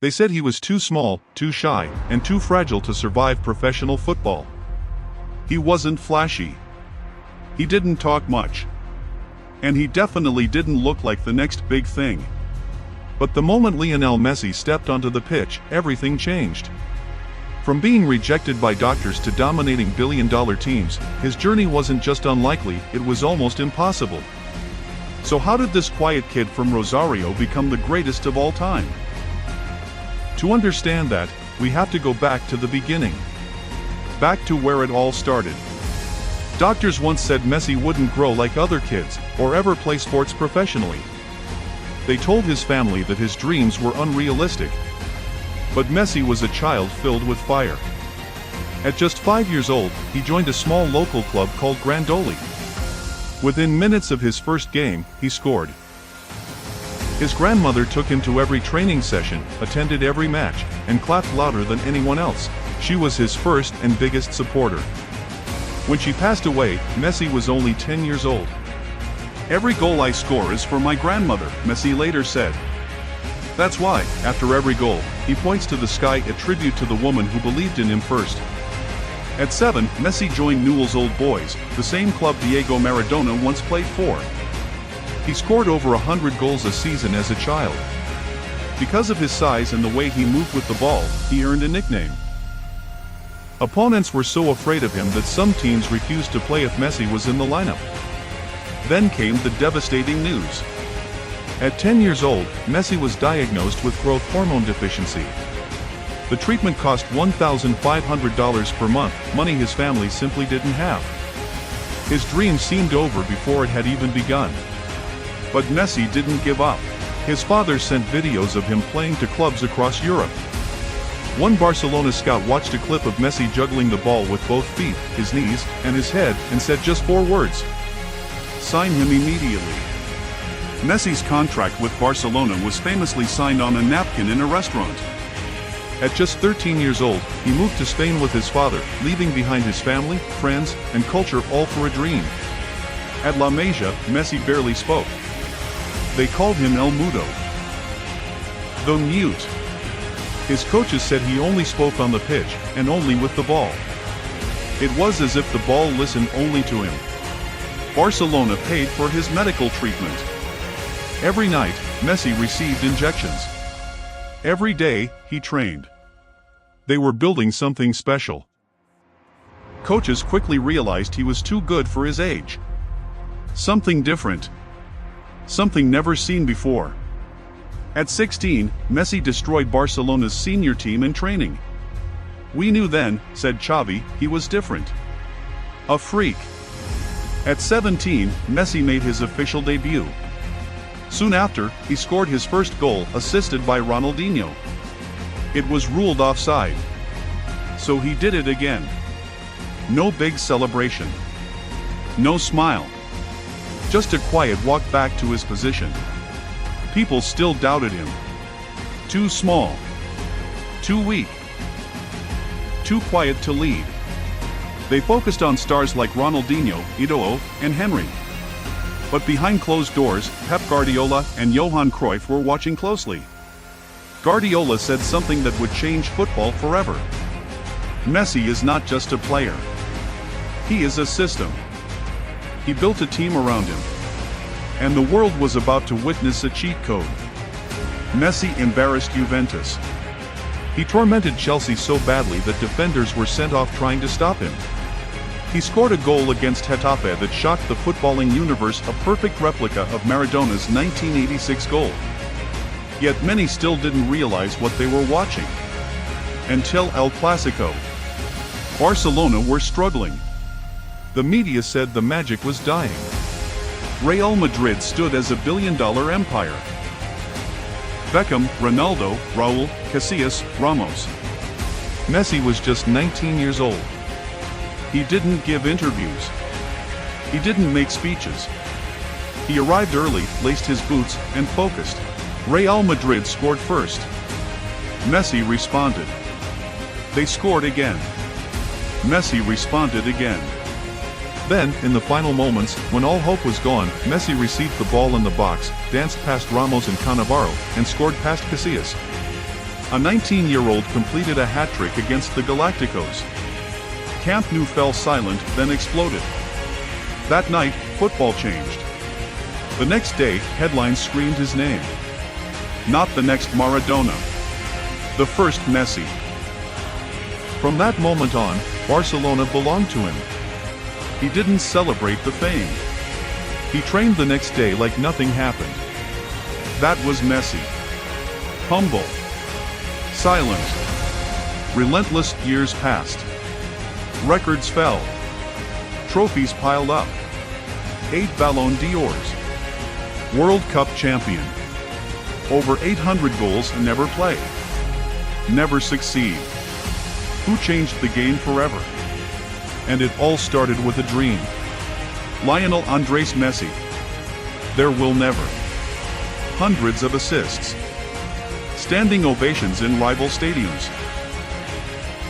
They said he was too small, too shy, and too fragile to survive professional football. He wasn't flashy. He didn't talk much. And he definitely didn't look like the next big thing. But the moment Lionel Messi stepped onto the pitch, everything changed. From being rejected by doctors to dominating billion-dollar teams, his journey wasn't just unlikely, it was almost impossible. So how did this quiet kid from Rosario become the greatest of all time? To understand that, we have to go back to the beginning. Back to where it all started. Doctors once said Messi wouldn't grow like other kids, or ever play sports professionally. They told his family that his dreams were unrealistic. But Messi was a child filled with fire. At just 5 years old, he joined a small local club called Grandoli. Within minutes of his first game, he scored. His grandmother took him to every training session, attended every match, and clapped louder than anyone else. She was his first and biggest supporter. When she passed away, Messi was only 10 years old. "Every goal I score is for my grandmother," Messi later said. That's why, after every goal, he points to the sky, a tribute to the woman who believed in him first. At 7, Messi joined Newell's Old Boys, the same club Diego Maradona once played for. He scored over 100 goals a season as a child. Because of his size and the way he moved with the ball, he earned a nickname. Opponents were so afraid of him that some teams refused to play if Messi was in the lineup. Then came the devastating news. At 10 years old, Messi was diagnosed with growth hormone deficiency. The treatment cost $1,500 per month, money his family simply didn't have. His dream seemed over before it had even begun. But Messi didn't give up. His father sent videos of him playing to clubs across Europe. One Barcelona scout watched a clip of Messi juggling the ball with both feet, his knees, and his head, and said just 4 words. "Sign him immediately." Messi's contract with Barcelona was famously signed on a napkin in a restaurant. At just 13 years old, he moved to Spain with his father, leaving behind his family, friends, and culture, all for a dream. At La Masia, Messi barely spoke. They called him El Mudo, the mute. His coaches said he only spoke on the pitch, and only with the ball. It was as if the ball listened only to him. Barcelona paid for his medical treatment. Every night, Messi received injections. Every day, he trained. They were building something special. Coaches quickly realized he was too good for his age. Something different. Something never seen before. At 16, Messi destroyed Barcelona's senior team in training. "We knew then," said Xavi, "he was different. A freak." At 17, Messi made his official debut. Soon after, he scored his first goal, assisted by Ronaldinho. It was ruled offside. So he did it again. No big celebration. No smile. Just a quiet walk back to his position. People still doubted him. Too small. Too weak. Too quiet to lead. They focused on stars like Ronaldinho, Eto'o, and Henry. But behind closed doors, Pep Guardiola and Johan Cruyff were watching closely. Guardiola said something that would change football forever. "Messi is not just a player. He is a system." He built a team around him. And the world was about to witness a cheat code. Messi embarrassed Juventus. He tormented Chelsea so badly that defenders were sent off trying to stop him. He scored a goal against Getafe that shocked the footballing universe, a perfect replica of Maradona's 1986 goal. Yet many still didn't realize what they were watching. Until El Clasico. Barcelona were struggling. The media said the magic was dying. Real Madrid stood as a billion-dollar empire. Beckham, Ronaldo, Raúl, Casillas, Ramos. Messi was just 19 years old. He didn't give interviews. He didn't make speeches. He arrived early, laced his boots, and focused. Real Madrid scored first. Messi responded. They scored again. Messi responded again. Then, in the final moments, when all hope was gone, Messi received the ball in the box, danced past Ramos and Cannavaro, and scored past Casillas. A 19-year-old completed a hat-trick against the Galacticos. Camp Nou fell silent, then exploded. That night, football changed. The next day, headlines screamed his name. Not the next Maradona. The first Messi. From that moment on, Barcelona belonged to him. He didn't celebrate the fame. He trained the next day like nothing happened. That was Messi. Humble. Silent. Relentless. Years passed. Records fell. Trophies piled up. 8 Ballon d'Ors. World Cup champion. Over 800 goals. Never play. Never succeed. Who changed the game forever? And it all started with a dream. Lionel Andrés Messi. There will never. Hundreds of assists. Standing ovations in rival stadiums.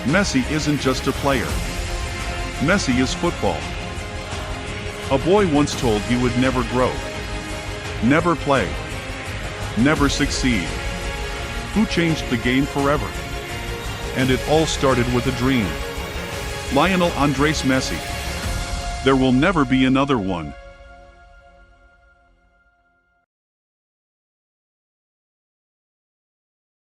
Messi isn't just a player. Messi is football. A boy once told he would never grow. Never play. Never succeed. Who changed the game forever? And it all started with a dream. Lionel Andrés Messi. There will never be another one.